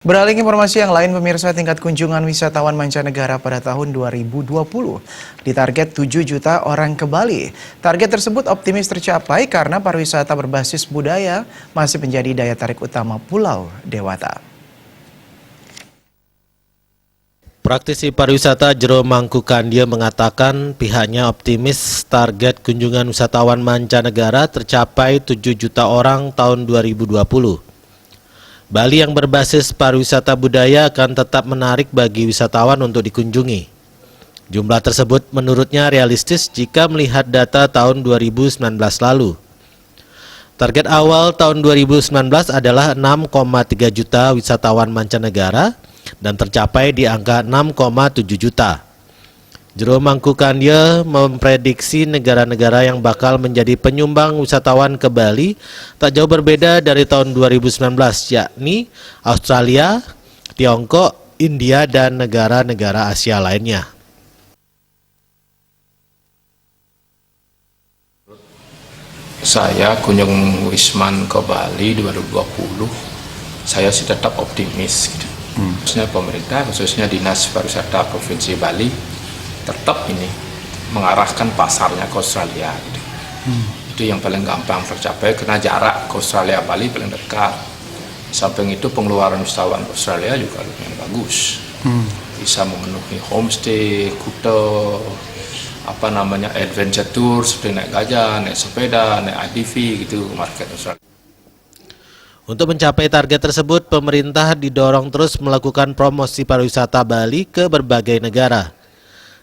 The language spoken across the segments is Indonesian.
Beralih ke informasi yang lain, pemirsa, tingkat kunjungan wisatawan mancanegara pada tahun 2020 ditarget 7 juta orang ke Bali. Target tersebut optimis tercapai karena pariwisata berbasis budaya masih menjadi daya tarik utama Pulau Dewata. Praktisi pariwisata Jero Mangkukandia mengatakan pihaknya optimis target kunjungan wisatawan mancanegara tercapai 7 juta orang tahun 2020. Bali yang berbasis pariwisata budaya akan tetap menarik bagi wisatawan untuk dikunjungi. Jumlah tersebut menurutnya realistis jika melihat data tahun 2019 lalu. Target awal tahun 2019 adalah 6,3 juta wisatawan mancanegara dan tercapai di angka 6,7 juta. Jero Mangkukandia memprediksi negara-negara yang bakal menjadi penyumbang wisatawan ke Bali tak jauh berbeda dari tahun 2019, yakni Australia, Tiongkok, India, dan negara-negara Asia lainnya. Saya kunjung Wisman ke Bali 2020, saya sih tetap optimis. Khususnya pemerintah, khususnya Dinas Pariwisata Provinsi Bali, tetap ini mengarahkan pasarnya ke Australia. Itu yang paling gampang tercapai karena jarak ke Australia Bali paling dekat. Samping itu pengeluaran wisatawan Australia juga lumayan bagus. Bisa memenuhi homestay, kuto, adventure tour seperti naik gajah, naik sepeda, naik ATV gitu market Australia. Untuk mencapai target tersebut, pemerintah didorong terus melakukan promosi pariwisata Bali ke berbagai negara.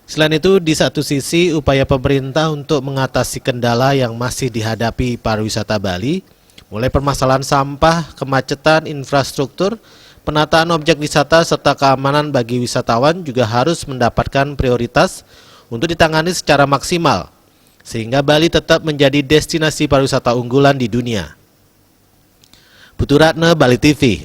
Selain itu, di satu sisi upaya pemerintah untuk mengatasi kendala yang masih dihadapi pariwisata Bali, mulai permasalahan sampah, kemacetan, infrastruktur, penataan objek wisata, serta keamanan bagi wisatawan juga harus mendapatkan prioritas untuk ditangani secara maksimal, sehingga Bali tetap menjadi destinasi pariwisata unggulan di dunia. Putu Ratna, Bali TV.